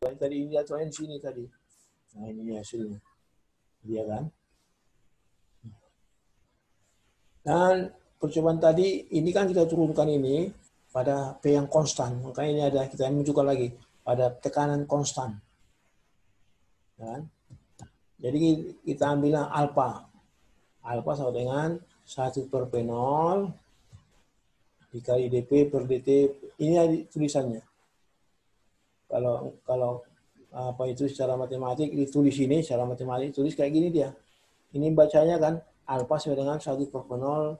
Tadi ini aturannya di sini tadi. Nah ini hasilnya, dia kan. Dan percobaan tadi ini kan kita turunkan ini pada P yang konstan. Makanya ini ada kita menunjukkan lagi pada tekanan konstan. Kan? Jadi kita ambil alfa. Alfa sama dengan 1 per P0 dikali dP per dt. Ini tulisannya. Kalau apa itu secara matematik ditulis ini, secara matematik tulis kayak gini dia. Ini bacanya kan alfa sama dengan 1 per P0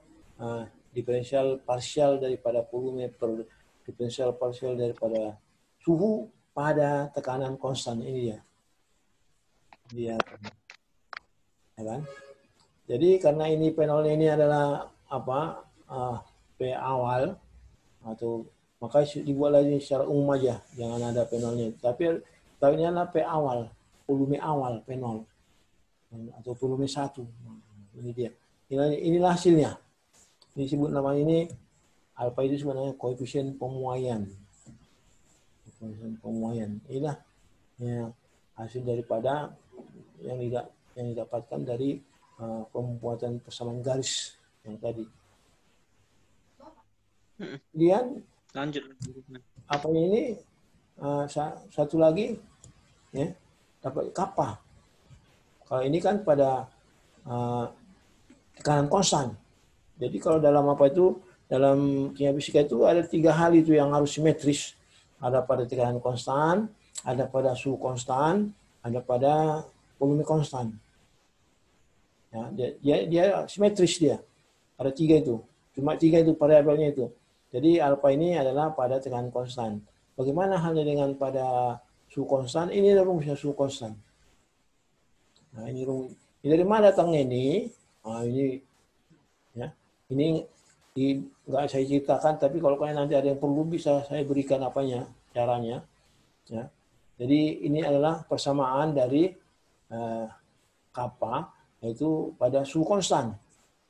diferensial parsial daripada volume per diferensial parsial daripada suhu pada tekanan konstan. Ini dia ya kan. Jadi karena ini P0 ini adalah apa P awal atau maka dibuat lagi secara umum aja, jangan ada P0-nya. Tapi ini adalah P awal, volume awal P0 atau volume 1. Ini dia. Inilah hasilnya. Ini disebut nama ini alfa itu sebenarnya koefisien pemuaian. Koefisien pemuaian. Inilah ya, hasil daripada yang didapatkan dari pembuatan persamaan garis yang tadi. Kemudian lanjut. Apa ini satu lagi ya dapat kappa. Kalau ini kan pada tekanan konstan. Jadi kalau dalam apa itu dalam kimia fisika itu ada 3 hal itu yang harus simetris. Ada pada tekanan konstan, ada pada suhu konstan, ada pada volume konstan. Ya, dia simetris dia. Ada 3 itu. Cuma 3 itu variabelnya itu. Jadi alfa ini adalah pada tekanan konstan. Bagaimana halnya dengan pada suhu konstan? Ini rumusnya suhu konstan. Nah, ini rumus. Ini dari mana datangnya ini? Nah, ini ya. Ini nggak saya ceritakan, tapi kalau kalian nanti ada yang perlu bisa saya berikan apanya, caranya. Ya. Jadi ini adalah persamaan dari kappa, yaitu pada suhu konstan.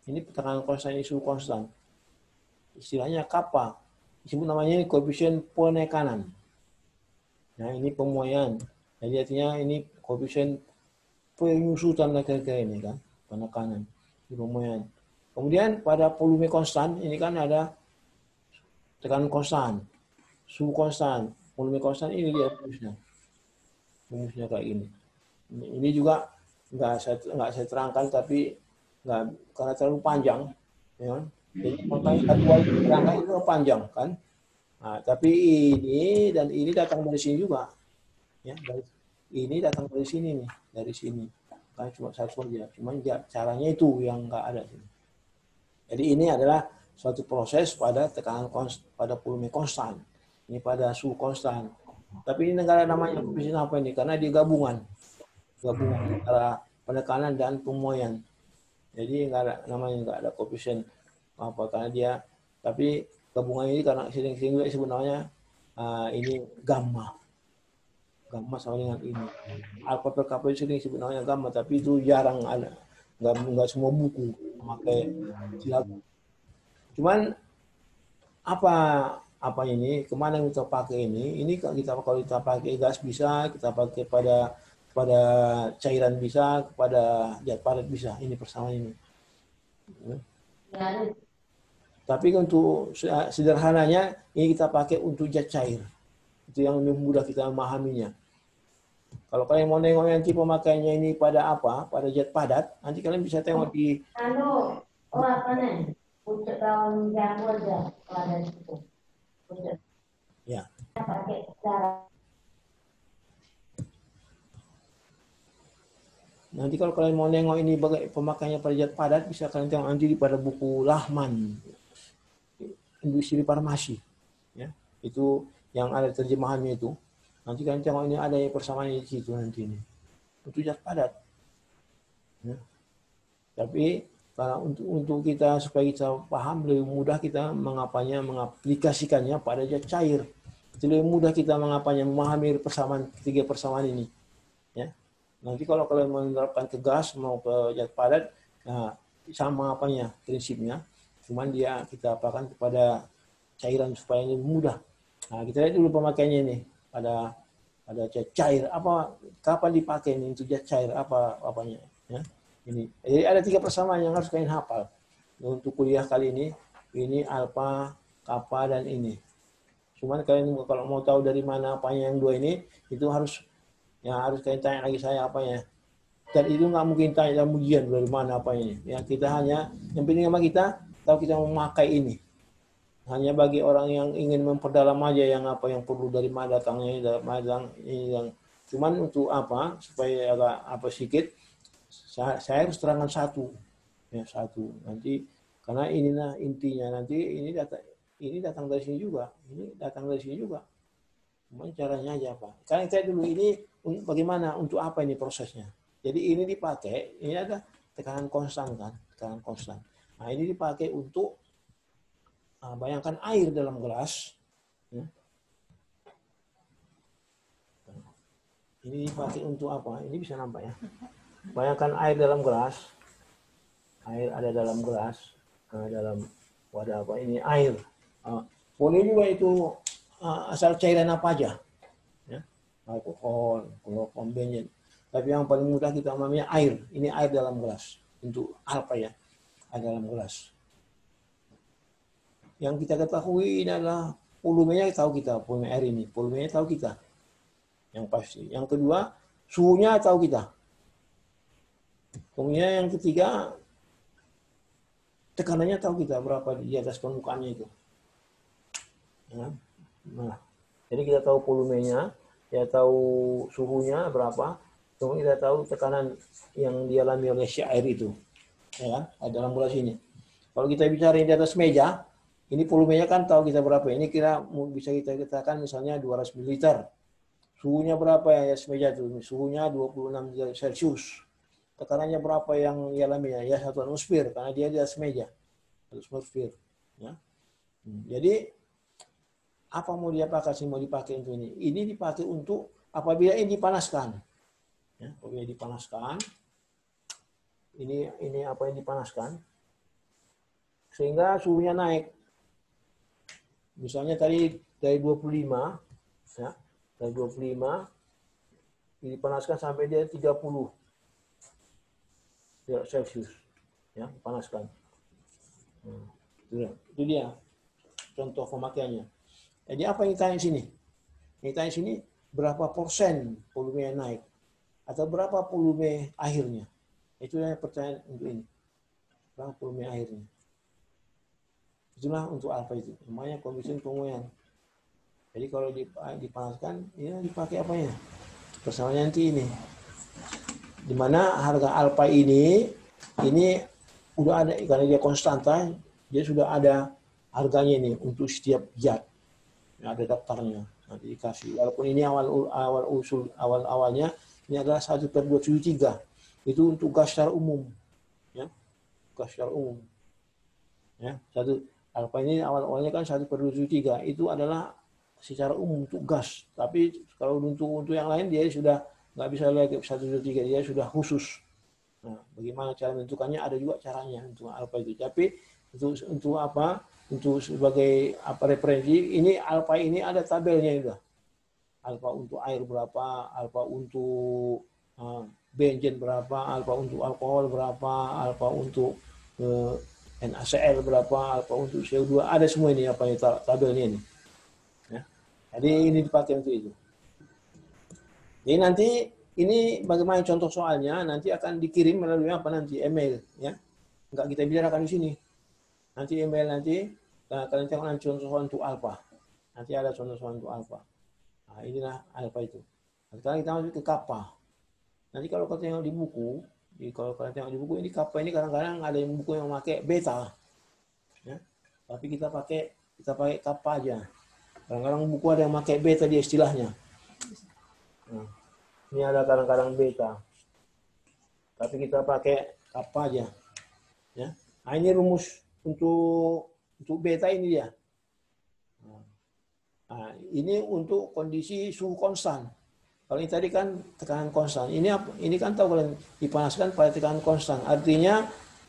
Ini tekanan konstan, ini suhu konstan. Istilahnya kappa. Disebut namanya ini koefisien penekanan. Nah ini pemuaian. Jadi artinya ini koefisien penyusutan kira-kira ini kan, penekanan, ini pemuaian. Kemudian pada volume konstan, ini kan ada tekanan konstan, suhu konstan, volume konstan, ini dia rumusnya. Rumusnya kayak gini. Ini juga nggak saya terangkan, tapi nggak karena terlalu panjang. Ya. Jadi makanya kedua itu terangkan itu panjang kan. Nah, tapi ini dan ini datang dari sini juga. Ya, ini datang dari sini nih, dari sini. Kan cuma satu aja. Cuma caranya itu yang nggak ada sini. Jadi ini adalah suatu proses pada tekanan pada volume konstan. Ini pada suhu konstan. Tapi ini negara namanya koefisien apa ini? Karena dia gabungan antara penekanan dan pemuaian. Jadi nggak ada koefisien apa karena dia. Tapi gabungan ini karena sering-sering sebenarnya ini gamma. Gamma sama dengan ini. Alfa per kappa sering sebenarnya gamma, tapi itu jarang ada. Nggak semua buku memakai istilah. Cuman apa ini kemana kita pakai ini kita kalau kita pakai gas bisa, kita pakai pada cairan bisa, kepada zat padat bisa. Ini persamaan ini. Tapi untuk sederhananya ini kita pakai untuk zat cair. Itu yang lebih mudah kita memahaminya. Kalau kalian mau nengok nanti pemakaiannya ini pada apa? Pada zat padat, nanti kalian bisa tengok di apa nih? Untuk tahun yang aja pada situ. ya. Pakai cara. Nanti kalau kalian mau nengok ini bagaimana pemakaiannya pada zat padat, bisa kalian tengok nanti pada buku Lahman, industri farmasi. Ya, itu yang ada terjemahannya itu. Nanti kalian tengok ini ada persamaan di situ nanti ini. Untuk zat padat. Ya. Tapi karena untuk kita supaya kita paham lebih mudah kita mengaplikasikannya pada zat cair. Itu lebih mudah kita memahami ketiga persamaan ini. Ya. Nanti kalau kalian menerapkan ke gas mau ke zat padat, nah, sama prinsipnya. Cuman kita apakan kepada cairan supaya ini mudah. Nah, kita lihat dulu pemakaiannya ini pada ada zat cair apa, kapan dipakai ini untuk zat cair apa apanya ya. Ini jadi ada 3 persamaan yang harus kalian hafal untuk kuliah kali ini alfa, kappa, dan ini. Cuman kalian kalau mau tahu dari mana apanya yang 2 ini, itu harus kalian tanya lagi saya apanya. Dan itu nggak mungkin tanya dalam ujian dari mana apa ini. Ya kita hanya yang penting sama kita tahu kita memakai ini. Hanya bagi orang yang ingin memperdalam aja yang apa yang perlu dari mana datangnya ini yang cuman untuk apa supaya agak apa sedikit saya harus terangkan satu nanti karena inilah intinya nanti ini datang dari sini juga cuman caranya aja apa karena saya dulu ini bagaimana untuk apa ini prosesnya. Jadi ini dipakai ini ada tekanan konstan nah ini dipakai untuk bayangkan air dalam gelas ya. Ini dipakai untuk apa ini bisa nampak ya. Bayangkan air dalam gelas, air ada dalam gelas, dalam wadah apa ini air. Boleh juga itu asal cairan apa aja, ya. Alkohol, kloroform, benzen. Tapi yang paling mudah kita namanya air. Ini air dalam gelas untuk alfa ya, air dalam gelas. Yang kita ketahui ini adalah volumenya tahu kita, volume air ini, volumenya tahu kita, yang pasti. Yang kedua suhunya tahu kita. Kemudian yang ketiga, tekanannya tahu kita berapa di atas permukaannya itu. Ya. Nah, jadi kita tahu volumenya, ya tahu suhunya berapa, kemudian kita tahu tekanan yang dialami oleh si air itu, ya kan? Dalam gelas ini. Kalau kita bicara di atas meja, ini volumenya kan tahu kita berapa. Ini kira bisa kita katakan misalnya 200 ml. Suhunya berapa ya meja itu? Suhunya 26 derajat Celcius. Tekanannya berapa yang dialaminya? Ya 1 atmosfer karena dia di atas meja. 1 atmosfer. Ya. Jadi apa mau dia pakai sih mau dipakai untuk ini? Ini dipakai untuk apabila ini dipanaskan. Ya, apabila dipanaskan. Ini apa yang dipanaskan? Sehingga suhunya naik. Misalnya tadi dari 25 ya, dari 25 dipanaskan sampai dia 30 Celcius ya, dipanaskan. Itu dia contoh pemakaiannya. Jadi apa yang ditanya sini? Yang ditanya sini berapa persen volume naik atau berapa volume akhirnya? Itu yang pertanyaan untuk ini. Berapa volume akhirnya? Itulah untuk alfa itu. Namanya koefisien pemuaian. Jadi kalau dipanaskan, ya dipakai apanya? Persamaannya nanti ini. Di mana harga alfa ini udah ada karena dia konstanta, dia sudah ada harganya ini untuk setiap zat. Ya, ada daftarnya nanti dikasih. Walaupun ini awalnya ini adalah 1/273. Itu untuk gas secara umum. Ya. Gas secara umum. Ya, alfa ini awalnya kan 1/273. Itu adalah secara umum untuk gas. Tapi kalau untuk yang lain dia sudah nggak bisa lagi 1/273, dia sudah khusus. Nah, bagaimana cara menentukannya? Ada juga caranya untuk alfa itu. Tapi untuk apa? Untuk sebagai apa referensi, ini alfa ini ada tabelnya juga. Alfa untuk air berapa, alfa untuk benzen berapa, alfa untuk alkohol berapa, alfa untuk NaCl berapa, alfa untuk CO2, ada semua ini apa tabelnya ini. Ya. Jadi ini dipakai untuk itu. Jadi nanti ini bagaimana contoh soalnya nanti akan dikirim melalui apa nanti email ya. Enggak kita bicarakan di sini. Nanti email nanti kalian tengok nanti contoh soal untuk alfa. Nanti ada contoh soal untuk alfa. Nah, inilah alfa itu. Sekarang kita masuk ke kappa. Nanti kalau kalian tengok di buku, ini kappa ini kadang-kadang ada yang buku yang pakai beta. Ya. Tapi kita pakai kappa aja. Kadang-kadang buku ada yang pakai beta di istilahnya. Nah, ini ada kadang-kadang beta. Tapi kita pakai kappa aja. Ya. Nah, ini rumus untuk beta ini dia. Nah, ini untuk kondisi suhu konstan. Kalau ini tadi kan tekanan konstan. Ini kan tahu kalian dipanaskan pada tekanan konstan. Artinya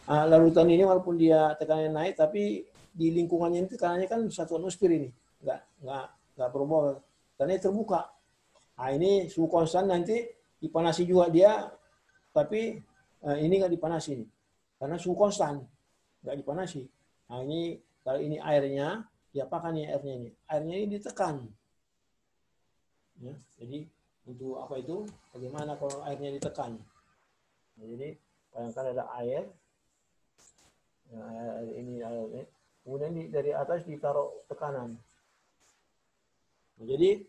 larutan ini walaupun dia tekanannya naik, tapi di lingkungannya ini tekanannya kan 1 atmosfer ini. Enggak berubah. Karena terbuka. Nah, ini suhu konstan nanti dipanasi juga dia, tapi ini nggak dipanasi karena suhu konstan, nggak dipanasi. Nah, ini kalau ini airnya, diapakan nih airnya ini? Airnya ini ditekan. Ya, jadi untuk apa itu? Bagaimana kalau airnya ditekan? Nah, jadi bayangkan ada air, ya, air ini, kemudian dari atas ditaruh tekanan. Nah, jadi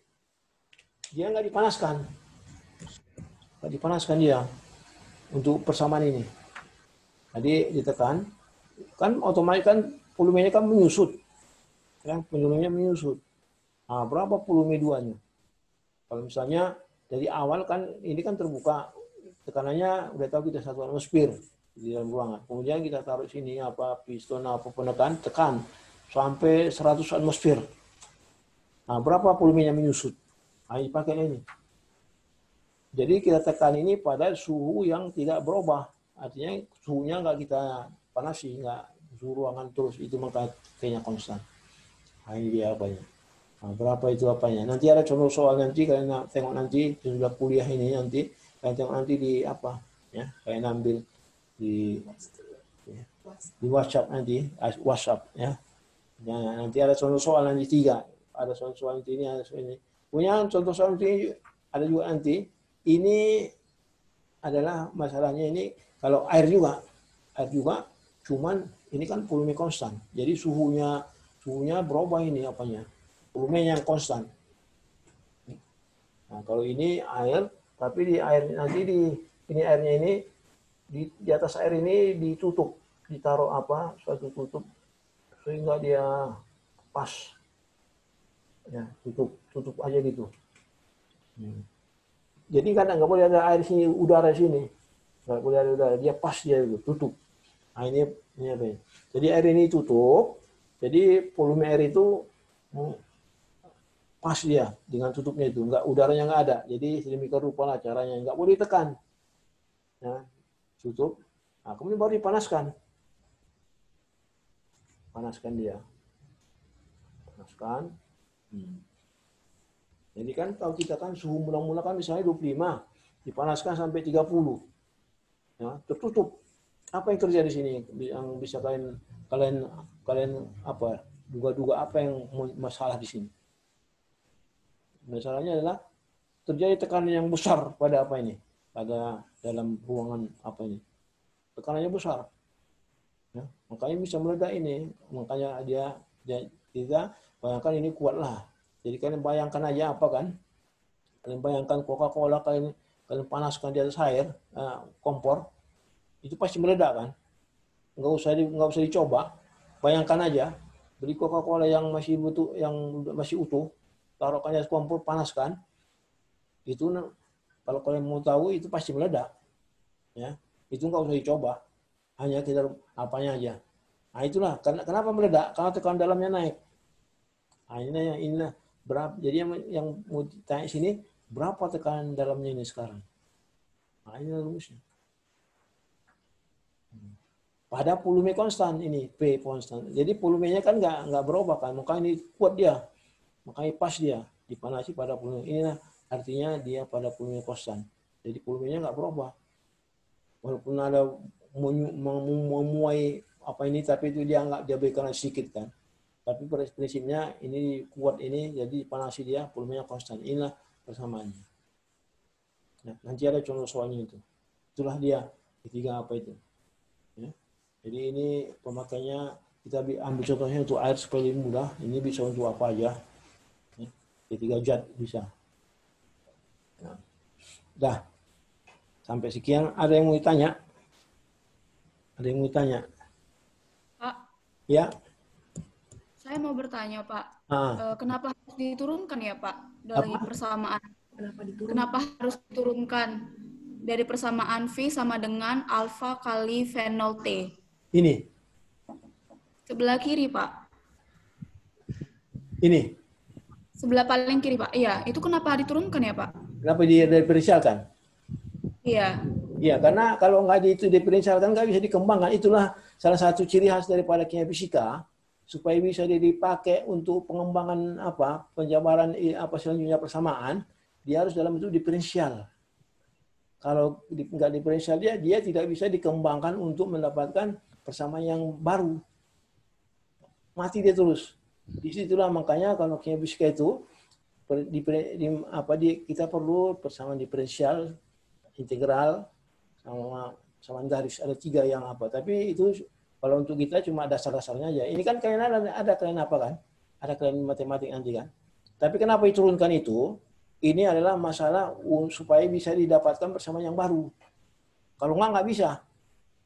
dia nggak dipanaskan dia untuk persamaan ini. Jadi ditekan, kan otomatis kan volumenya kan menyusut, kan volumenya menyusut. Nah, berapa volume duanya? Kalau misalnya dari awal kan ini kan terbuka, tekanannya udah tahu kita 1 atmosfer di dalam ruangan. Kemudian kita taruh sini apa piston apa penekan, tekan sampai 100 atmosfer. Nah, berapa volumenya menyusut? Nah, dipakai ini. Jadi kita tekan ini pada suhu yang tidak berubah. Artinya suhunya nggak kita panasi, nggak suhu ruangan terus, itu makanya konstan. Nah, ini dia apanya. Nah, berapa itu apanya? Nanti ada contoh soal nanti kalian tengok nanti sudah kuliah ini nanti kalian tengok nanti di apa ya, kalian ambil di WhatsApp nanti, WhatsApp ya. Nah, nanti ada contoh soal nanti 3. Ada contoh soal nanti ini, ada soal ini. Punya contoh soal nanti ada juga nanti. Ini adalah masalahnya ini kalau air juga cuman ini kan volume konstan. Jadi suhunya berubah ini apanya? Volume yang konstan. Nah, kalau ini air, tapi di air nanti ini airnya ini di atas air ini ditutup, ditaruh apa? Suatu tutup sehingga dia pas. Ya, tutup aja gitu. Jadi kan nggak boleh ada air sini, udara sini, nggak boleh ada udara. Dia pas dia itu tutup. Nah, ini apa ya? Jadi air ini tutup. Jadi volume air itu pas dia dengan tutupnya itu, nggak udaranya nggak ada. Jadi sedemikian rupa lah caranya, nggak boleh ditekan. Ya, tutup. Nah, kemudian baru dipanaskan. Panaskan dia. Panaskan. Jadi kan kalau kita kan suhu mula-mula kan misalnya 25, dipanaskan sampai 30. Ya, tertutup. Apa yang terjadi di sini yang bisa kalian apa duga-duga apa yang masalah di sini? Masalahnya adalah terjadi tekanan yang besar pada apa ini? Pada dalam ruangan apa ini? Tekanannya besar. Ya, makanya bisa meledak ini. Makanya kita bayangkan ini kuatlah. Jadi kalian bayangkan aja apa kan? Kalian bayangkan Coca-Cola kalian panaskan di atas air, kompor, itu pasti meledak kan? Nggak usah dicoba. Bayangkan aja, beli Coca-Cola yang masih utuh, taruhkan di atas kompor, panaskan. Itu kalau kalian mau tahu itu pasti meledak. Ya, itu nggak usah dicoba. Hanya kita apanya aja. Nah, itulah kenapa meledak? Karena tekanan dalamnya naik. Nah, ini berapa? Jadi yang mau ditanya sini, berapa tekanan dalamnya ini sekarang? Nah, ini rumusnya. Pada volume konstan ini, P konstan. Jadi volumenya kan nggak berubah kan, makanya ini kuat dia. Makanya pas dia dipanasi pada volume. Inilah artinya dia pada volume konstan. Jadi volumenya nggak berubah. Walaupun ada memuai apa ini, tapi itu dia nggak berikan sedikit kan. Tapi prinsipnya ini kuat ini, jadi panasi dia, volumenya konstan. Inilah persamaannya. Nah, nanti ada contoh soalnya itu. Itulah dia ketiga apa itu. Ya. Jadi ini pemakaiannya kita ambil contohnya untuk air supaya lebih mudah. Ini bisa untuk apa aja. Ya. Ketiga zat bisa. Nah. Dah. Sampai sekian. Ada yang mau ditanya? Ada yang mau ditanya? Pak. Ya. Saya mau bertanya, Pak. Kenapa harus diturunkan ya, Pak, dari persamaan? Kenapa harus diturunkan dari persamaan V sama dengan alfa kali fenol T? Ini. Sebelah kiri, Pak. Ini. Sebelah paling kiri, Pak. Iya, itu kenapa diturunkan ya, Pak? Kenapa diferensialkan? Iya. Iya, karena kalau nggak diferensialkan nggak bisa dikembangkan. Itulah salah satu ciri khas daripada kimia fisika. Supaya bisa dipakai untuk pengembangan penjabaran selanjutnya persamaan, dia harus dalam bentuk diferensial. Kalau nggak diferensial dia tidak bisa dikembangkan untuk mendapatkan persamaan yang baru. Mati dia terus. Disitulah makanya kalau kimia fisika itu kita perlu persamaan diferensial, integral, sama garis. Ada 3 yang apa. Tapi itu kalau untuk kita cuma dasar-dasarnya aja. Ini kan kalian ada kalian apa kan? Ada kalian matematik nanti kan? Tapi kenapa diturunkan itu? Ini adalah masalah supaya bisa didapatkan persamaan yang baru. Kalau nggak bisa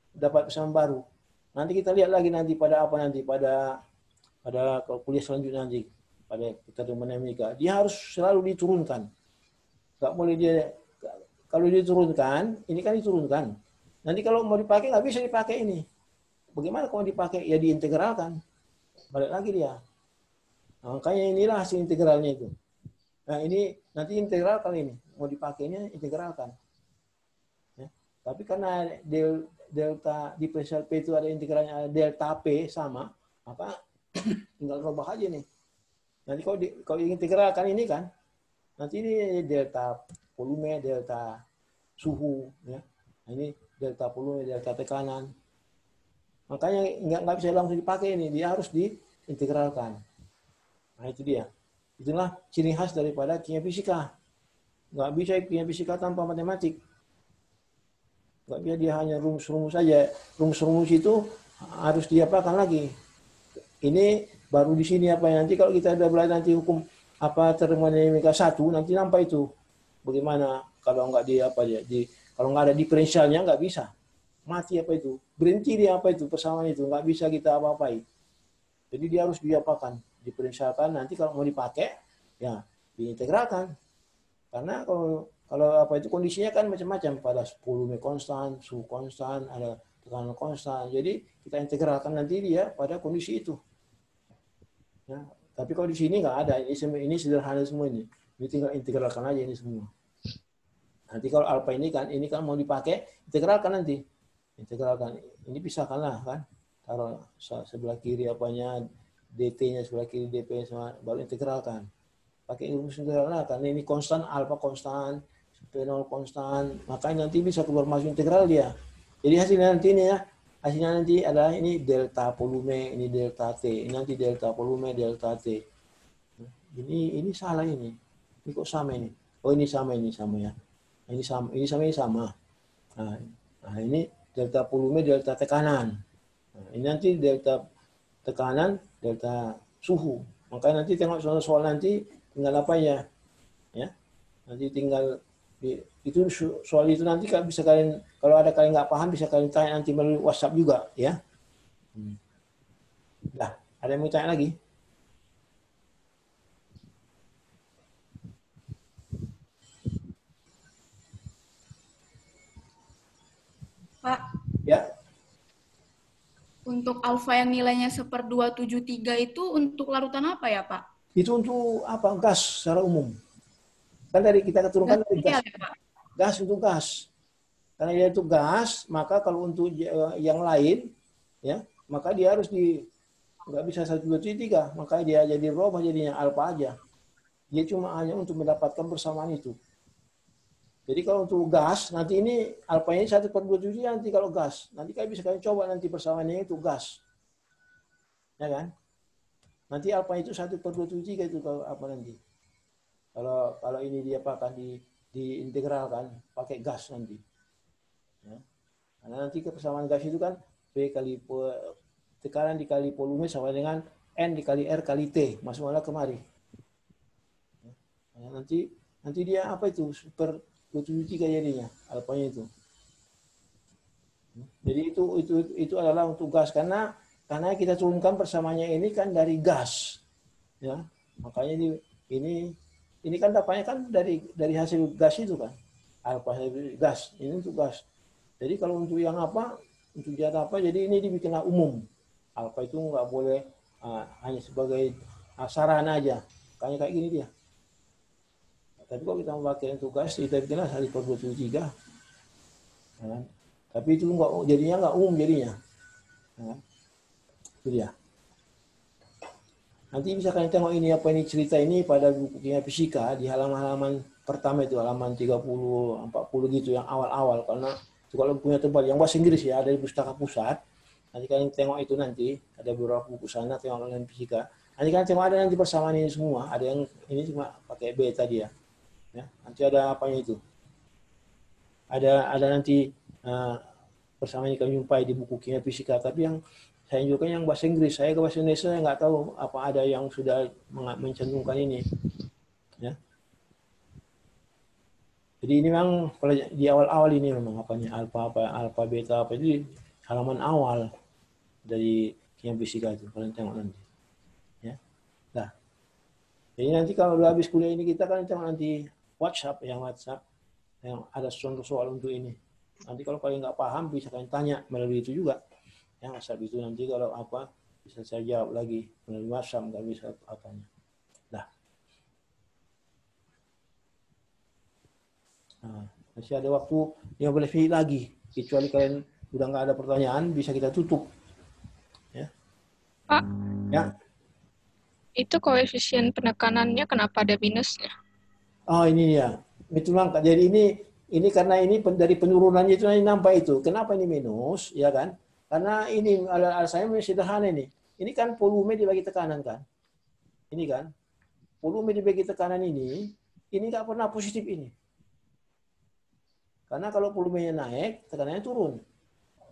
dapat persamaan baru. Nanti kita lihat lagi nanti pada kuliah selanjutnya nanti pada termodinamika. Dia harus selalu diturunkan. Nggak boleh kalau diturunkan, ini kan diturunkan. Nanti kalau mau dipakai nggak bisa dipakai ini. Bagaimana kalau dipakai? Ya diintegralkan. Balik lagi dia. Nah, makanya inilah hasil integralnya itu. Nah ini nanti integral kali ini mau dipakainya integralkan. Ya. Tapi karena delta diferensial P itu ada integralnya delta P sama, maka tinggal rubah aja nih. Nanti kalau integralkan ini kan, nanti ini delta volume, delta suhu, ya. Nah, ini delta volume, delta tekanan. Makanya nggak bisa langsung dipakai ini, dia harus diintegralkan. Nah itu dia. Itulah ciri khas daripada kimia fisika. Nggak bisa kimia fisika tanpa matematik. Nggak bisa dia hanya rumus-rumus saja. Rumus-rumus itu harus diapakan lagi. Ini baru di sini apa nanti kalau kita udah belajar nanti hukum termodinamika 1 nanti nampak itu bagaimana kalau nggak kalau nggak ada diferensialnya nggak bisa. Mati itu. Berhenti dia persamaan itu nggak bisa kita apa-apain. Jadi dia harus diapakan. Diferensialkan nanti kalau mau dipakai ya diintegralkan karena kalau itu kondisinya kan macam-macam pada volume konstan, suhu konstan, ada tekanan konstan, jadi kita integralkan nanti dia pada kondisi itu ya. Tapi kalau di sini nggak ada, ini sederhana semua ini tinggal integralkan aja ini semua. Nanti kalau alfa ini kan mau dipakai integralkan nanti ini pisahkanlah kan, taruh sebelah kiri dt-nya sebelah kiri, dp sama baru integralkan. Pakai rumus integral karena ini konstan, alfa konstan, P0 konstan, makanya nanti bisa keluar masuk integral dia. Jadi hasilnya nanti adalah ini delta volume, ini delta T, ini nanti delta volume, delta T. Ini salah ini. Ini kok sama ini? Oh ini sama ya. Ini sama. Nah ini delta volume, delta tekanan. Nah, ini nanti delta tekanan, delta suhu. Makanya nanti tengok soal nanti tinggal apa ya. Nanti tinggal itu soal itu nanti bisa kalian kalau ada kalian nggak paham bisa kalian tanya nanti melalui WhatsApp juga ya. Nah, ada yang mau tanya lagi? Pak. Ya. Untuk alfa yang nilainya 1/273 itu untuk larutan apa ya, Pak? Itu untuk gas secara umum. Kan dari kita keturunkan dari gas. Ya, gas untuk gas. Karena dia itu gas, maka kalau untuk yang lain, ya, maka dia harus nggak bisa 1/273, makanya dia jadi rho jadinya alfa aja. Dia cuma hanya untuk mendapatkan persamaan itu. Jadi kalau untuk gas, nanti ini alfanya 1/273 nanti kalau gas. Nanti kalian bisa coba nanti persamaannya itu gas. Ya kan? Nanti alfa itu 1/273 itu kalau apa nanti. Kalau ini dia akan diintegralkan pakai gas nanti. Ya. Karena nanti persamaan gas itu kan P kali tekanan dikali volume sama dengan N dikali R kali T. Masuklah kemari. Ya. Nah, nanti dia apa itu? 1/273 jadinya alfanya itu. Jadi itu adalah untuk gas karena kita turunkan persamaannya ini kan dari gas. Ya. Makanya ini kan dapatnya kan dari hasil gas itu kan. Alfa gas, ini untuk gas. Jadi kalau untuk yang untuk zat jadi ini dibikinlah umum. Alfa itu nggak boleh hanya sebagai sarana aja. Kayak gini dia. Tapi kalau kita memakai untuk gas, kita bikinlah 1/273. Ya. Tapi itu jadinya nggak umum jadinya. Ya. Itu dia. Nanti bisa kalian tengok ini cerita ini pada buku kimia fisika di halaman-halaman pertama itu halaman 30, 40 gitu yang awal-awal, karena itu kalau punya tebal yang bahasa Inggris ya ada di Pustaka Pusat. Nanti kalian tengok itu nanti ada beberapa buku sana tengok kalian fisika. Nanti kalian tengok ada nanti persamaan ini semua. Ada yang ini cuma pakai B tadi ya. Nanti ada apanya itu. Ada nanti persamaan yang kami jumpai di buku kimia fisika. Tapi yang saya juga yang bahasa Inggris, saya ke bahasa Indonesia saya nggak tahu apa ada yang sudah mencantumkan ini. Ya. Jadi ini memang di awal-awal ini memang apanya alfa beta apa itu halaman awal dari kimia fisika itu kalian tengok nanti. Ya. Nah. Jadi nanti kalau udah habis kuliah ini kita kan tengok nanti WhatsApp yang ada soal untuk ini. Nanti kalau kalian nggak paham bisa kalian tanya melalui itu juga. Yang WhatsApp itu nanti kalau apa bisa saya jawab lagi melalui WhatsApp nggak bisa apanya. Nah, masih ada waktu 15 menit lagi. Kecuali kalian udah nggak ada pertanyaan bisa kita tutup. Ya. Pak. Ya. Itu koefisien penekanannya kenapa ada minusnya? Oh ini ya. Itu langkah. Jadi ini karena ini dari penurunannya itu nampak itu. Kenapa ini minus? Ya kan? Karena ini alasannya sederhana ini. Ini kan volume dibagi tekanan kan. Ini kan. Volume dibagi tekanan ini nggak pernah positif ini. Karena kalau volumenya naik, tekanannya turun.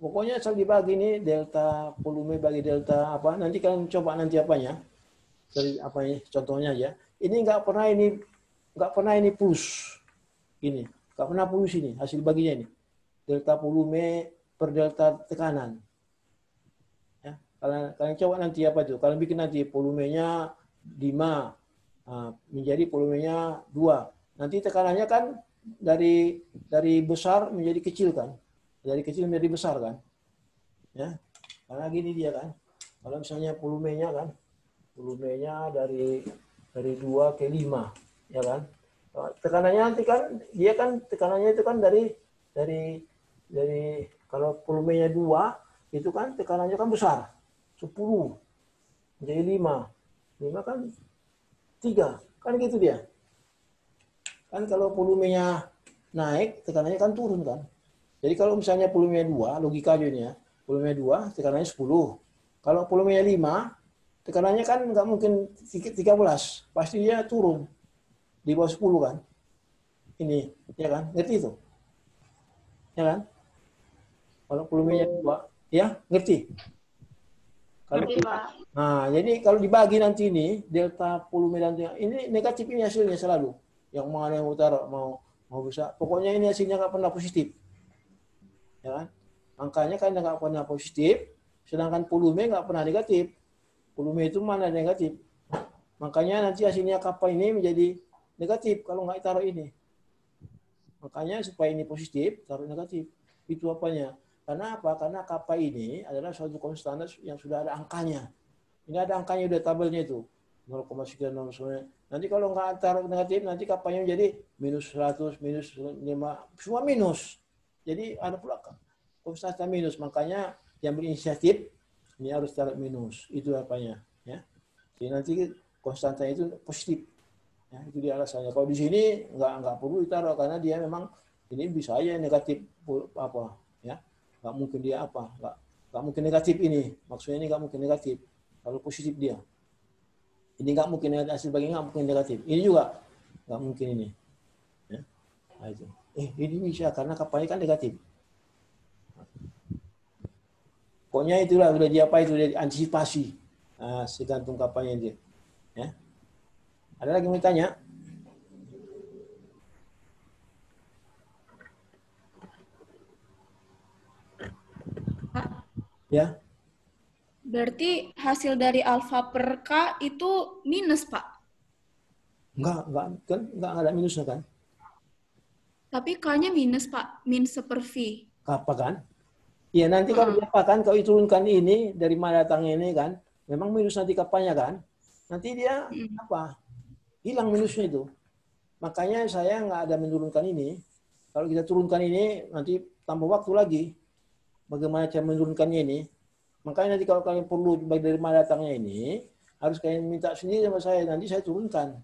Pokoknya asal dibagi ini delta volume bagi delta apa. Nanti kalian coba nanti apanya. Dari apa ini contohnya aja. Ini nggak pernah ini plus. Ini nggak pernah plus ini hasil baginya ini. Delta volume per delta tekanan. Ya, kalian coba nanti apa itu? Kalian bikin nanti volumenya 5 menjadi volumenya 2. Nanti tekanannya kan dari besar menjadi kecil kan. Dari kecil menjadi besar kan. Ya. Karena gini dia kan. Kalau misalnya volumenya kan dari 2 ke 5, ya kan? Tekanannya nanti kan dia kan tekanannya itu kan dari kalau volumenya 2 itu kan tekanannya kan besar. 10 menjadi 5. 5 kan 3. Kan gitu dia. Kan kalau volumenya naik, tekanannya kan turun kan. Jadi kalau misalnya volumenya 2, logika aja ini ya. Volumenya 2, tekanannya 10. Kalau volumenya 5, tekanannya kan nggak mungkin 13. Pasti dia turun. Di bawah 10 kan. Ini, ya kan? Ngerti itu? Ya kan? Kalau volumenya 2, ya ngerti? Kalau nah, jadi kalau dibagi nanti ini, delta volume nanti, ini negatif ini hasilnya selalu. Yang mana yang utara mau bisa. Pokoknya ini hasilnya nggak pernah positif. Ya kan? Angkanya kan nggak pernah positif, sedangkan volume nggak pernah negatif. Volume itu mana negatif. Makanya nanti hasilnya kappa ini menjadi negatif kalau nggak taruh ini. Makanya supaya ini positif, taruh negatif. Itu apanya? Karena apa? Karena kappa ini adalah suatu konstan yang sudah ada angkanya. Ini ada angkanya udah tabelnya itu. 0,sekian. Nanti kalau nggak taruh negatif, nanti kappanya menjadi minus 100, minus 5, semua minus. Jadi ada pula konstanta minus. Makanya yang berinisiatif ini harus taruh minus. Itu apanya. Ya. Jadi nanti konstanta itu positif. Ya, itu dia alasannya. Kalau di sini nggak perlu ditaruh karena dia memang ini bisa aja negatif apa ya. Nggak mungkin dia apa. Nggak mungkin negatif ini. Maksudnya ini nggak mungkin negatif. Kalau positif dia. Ini nggak mungkin hasil bagi nggak mungkin negatif. Ini juga nggak mungkin ini. Ya. Nah, itu. Ini bisa karena kapalnya kan negatif. Pokoknya itulah udah diapa itu udah diantisipasi. Nah, segantung kapalnya dia. Ya. Ada lagi yang mau tanya? Pak. Ya. Berarti hasil dari alfa per K itu minus, Pak? Enggak ada minusnya kan? Tapi K-nya minus, Pak. Min seper V. Apa kan? Iya, nanti kalau diapakan, kalau diturunkan ini, dari mana datangnya ini kan, memang minus nanti kapalnya kan, nanti dia apa? Hilang minusnya itu. Makanya saya nggak ada menurunkan ini. Kalau kita turunkan ini, nanti tambah waktu lagi. Bagaimana cara menurunkannya ini? Makanya nanti kalau kalian perlu dari mana datangnya ini, harus kalian minta sendiri sama saya. Nanti saya turunkan.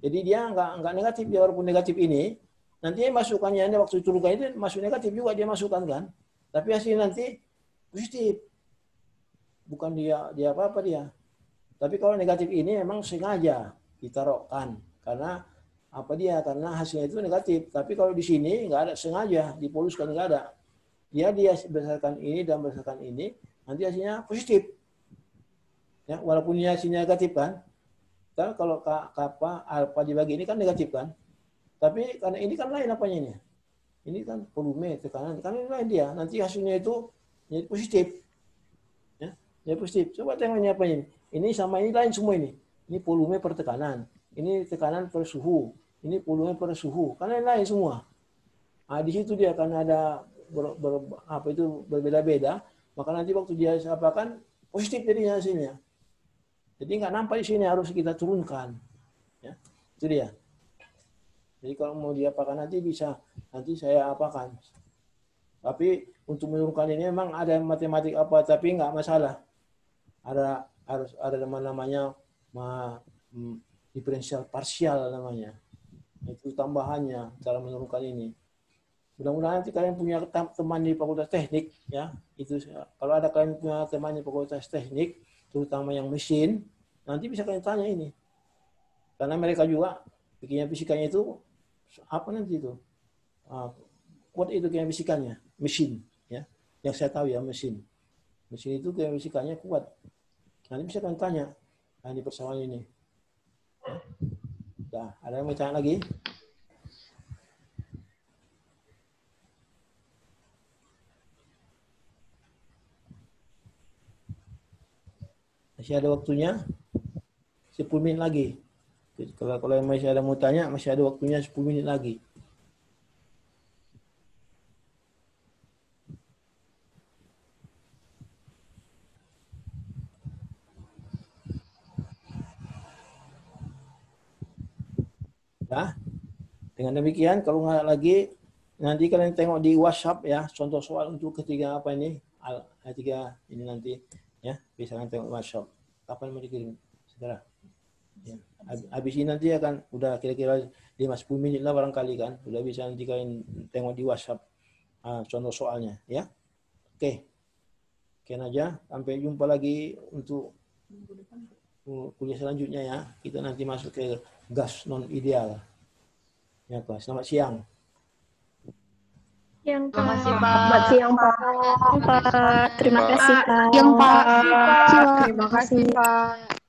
Jadi dia nggak negatif, dia walaupun negatif ini, nanti masukannya waktu diturunkan itu masuk negatif juga dia masukkan kan. Tapi hasilnya nanti positif. Bukan dia apa-apa dia. Tapi kalau negatif ini memang sengaja ditaruhkan karena apa dia? Karena hasilnya itu negatif. Tapi kalau di sini nggak ada sengaja dipoluskan, nggak ada. Dia berdasarkan ini dan berdasarkan ini nanti hasilnya positif. Ya, walaupun ini hasilnya negatif kan. Kan kalau kappa alfa dibagi ini kan negatif kan. Tapi karena ini kan lain apanya ini. Ini kan volume tekanan kan ini lain dia. Nanti hasilnya itu jadi positif. Ya, jadi positif. Coba tengok ini apa ini. Ini sama ini lain semua ini. Ini volume per tekanan. Ini tekanan per suhu. Ini volume per suhu. Kan lain semua. Nah, di situ dia akan ada berbeda-beda. Maka nanti waktu dia apakan positif jadinya hasilnya. Jadi nggak nampak di sini, harus kita turunkan. Ya, itu dia. Jadi kalau mau diapakan nanti bisa, nanti saya apakan. Tapi untuk menurunkan ini memang ada matematik apa, tapi nggak masalah. Harus ada namanya diferensial parsial namanya. Itu tambahannya cara menurunkan ini. Mudah-mudahan nanti kalian punya teman di Fakultas Teknik, ya. Itu kalau ada kalian punya teman di Fakultas Teknik, terutama yang mesin, nanti bisa kalian tanya ini. Karena mereka juga bikinnya fisikanya itu apa nanti itu? Kuat itu kayak fisikannya, mesin, ya. Yang saya tahu ya mesin. Mesin itu kayak fisikannya kuat. Nanti bisa kalian tanya. Nah, di persamaan ini. Nah, ada yang mau tanya lagi? Masih ada waktunya 10 menit lagi. Kalau masih ada mau tanya, masih ada waktunya 10 menit lagi. Ya. Dengan demikian, kalau nggak lagi, nanti kalian tengok di WhatsApp ya, contoh soal untuk ketiga apa ini, ketiga ini nanti. Ya, bisa kan tengok WhatsApp. Kapan mau dikirim? Segera. Ya. Habis ini nanti akan udah kira-kira 5-10 menit lah barangkali kan. Udah bisa nanti kalian tengok di WhatsApp contoh soalnya. Ya. Oke. Sekian aja. Sampai jumpa lagi untuk kuliah selanjutnya ya. Kita nanti masuk ke gas non ideal. Ya, Pak. Selamat siang. Selamat siang, Pak. Selamat siang, Pak. Terima kasih, Pak. Terima kasih, Pak.